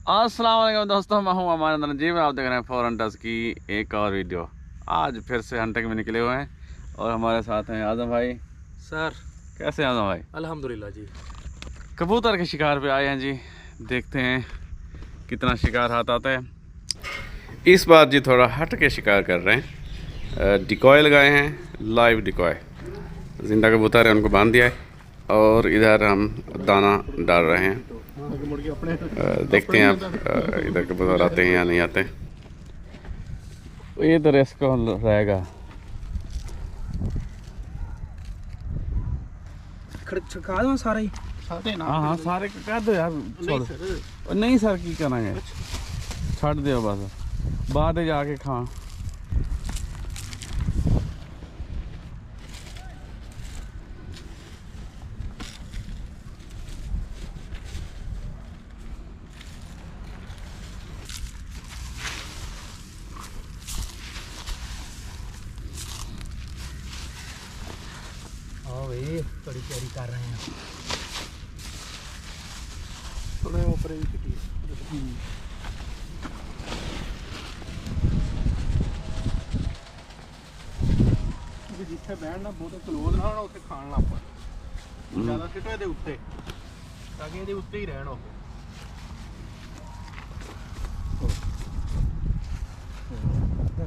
अस्सलाम वालेकुम दोस्तों, मैं हूं अमान रंजीब। आप देख रहे हैं फॉरेन टच की एक और वीडियो। आज फिर से हंटिंग में निकले हुए हैं और हमारे साथ हैं आजम भाई। सर कैसे हैं आजम भाई? अल्हम्दुलिल्लाह जी। कबूतर के शिकार पे आए हैं जी। देखते हैं कितना शिकार हाथ आता है। इस बार जी थोड़ा हट के शिकार कर रहे हैं। डिकॉय लगाए हैं, लाइव डिकॉय। जिंदा कबूतर है, उनको बांध दिया है और इधर हम दाना डाल रहे हैं। देखते हैं आप इधर कबूतर आते हैं या नहीं आते। ये तो रिस्क रहेगा। खा दो सारे ही सारे ना। हाँ हाँ सारे कह दो यार, छोड़ नहीं सर की करेंगे, छड़ दो बस, बाद जाके खा। भाई बड़ी तैयारी कर रहे हैं। थोड़ा ऊपर ही पिटी जिथे बैठना बहुत क्लोज ना होना, उत्थे खान लग पा। ज्यादा सिटो ਇਹਦੇ ਉੱਤੇ ਤਾਂ ਕਿ ਇਹਦੇ ਉੱਤੇ ਹੀ ਰਹਿਣ ਉਹ।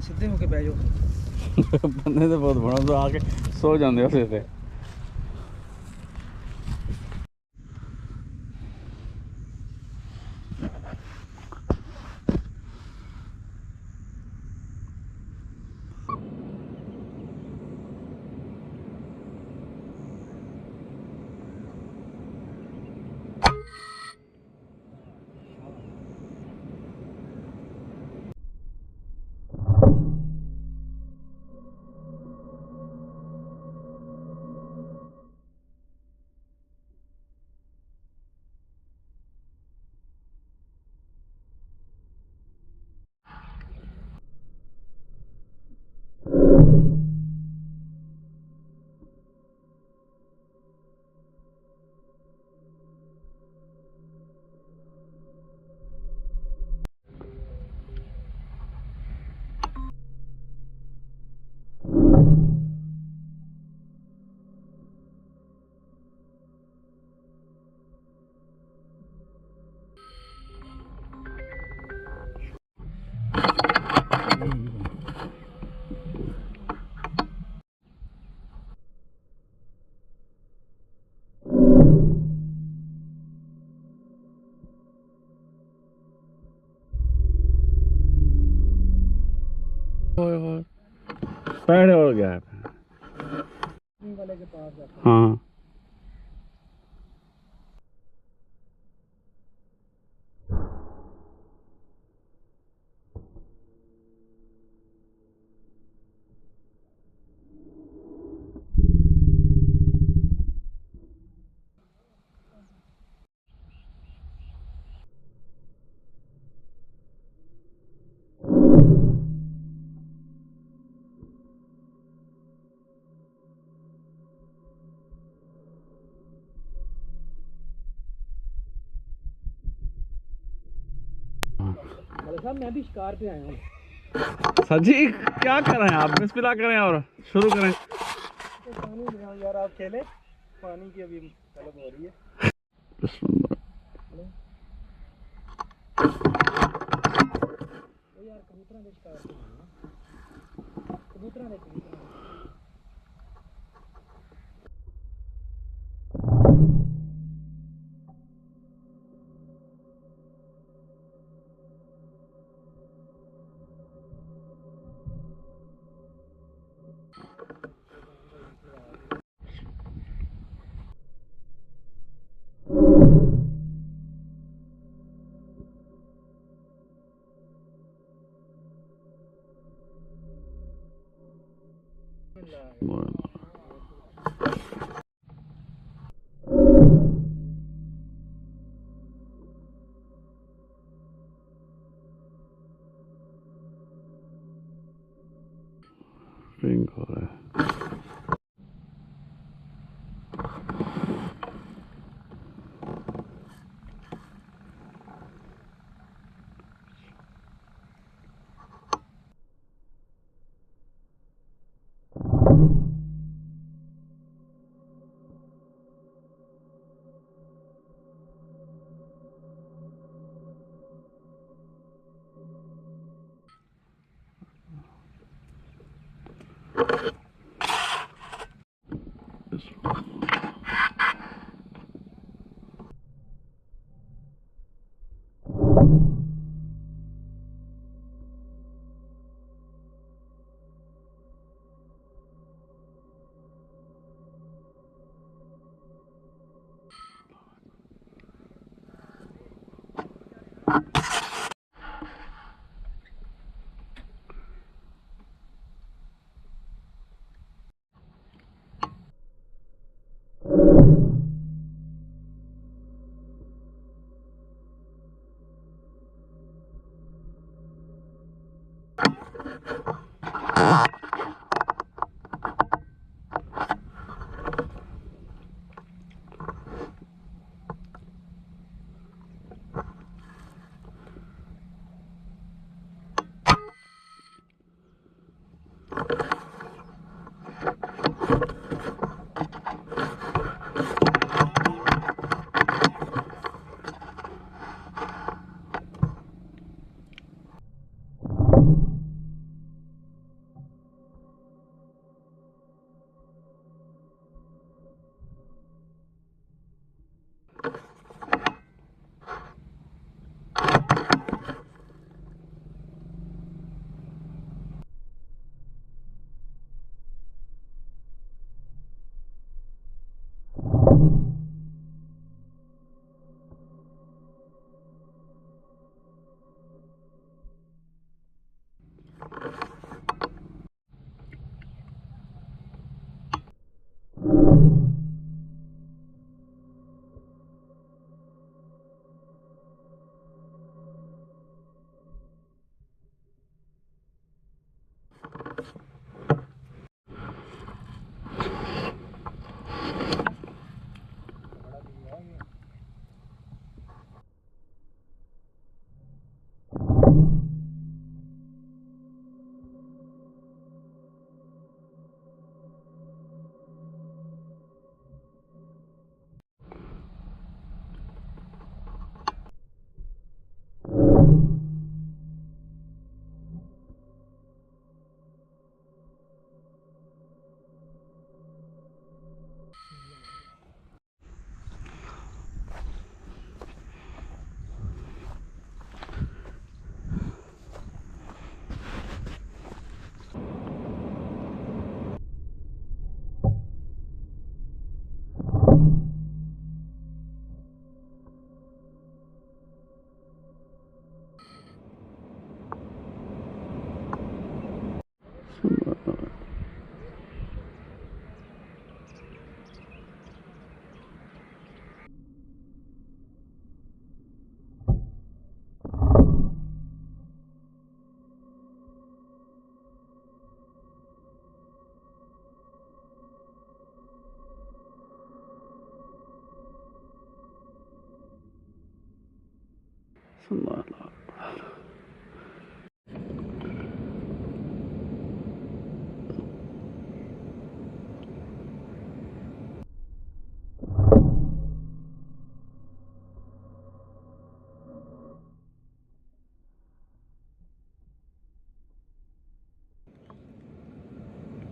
ਸਿੱਧੇ ਹੋ ਕੇ ਬਹਿ ਜਾਓ। ਬੰਦੇ ਤਾਂ ਬਹੁਤ ਬਣਾ ਦੋ, ਆ ਕੇ ਸੋ ਜਾਂਦੇ ਉਸੇ ਤੇ। पैर हो गया वाले के पास जाता। हाँ साहब मैं भी शिकार पे आया हूँ। सर जी क्या कर रहे हैं आप? बिस्मिल्लाह करें और शुरू करें। पानी में यार आप खेले, पानी की अभी तलब हो रही है। यार कबूतरों के शिकार पे कबूतरों ने रिंग हो रहा है।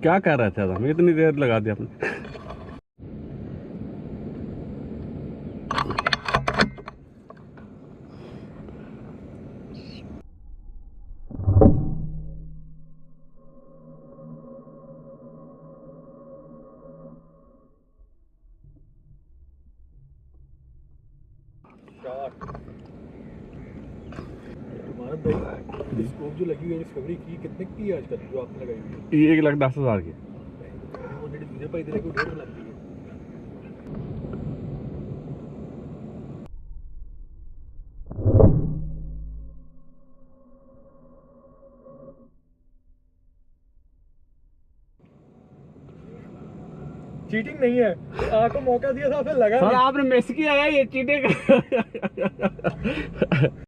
क्या कर रहे थे हम, इतनी देर लगा दी आपने। स्कोप जो लगी हुई है डिस्कवरी की कितने की है आजकल जो आपने लगाई हुई ये 1,10,000 की। है वो ਜਿਹੜੀ ਦੂਜੇ ਭਾਈ ਦੇ ਲਈ ਕੋਈ 1.5 ਲੱਗਦੀ ਹੈ चीटिंग नहीं है आपको मौका दिया था फिर लगा सर आपने मिस किया है ये चीटिंग।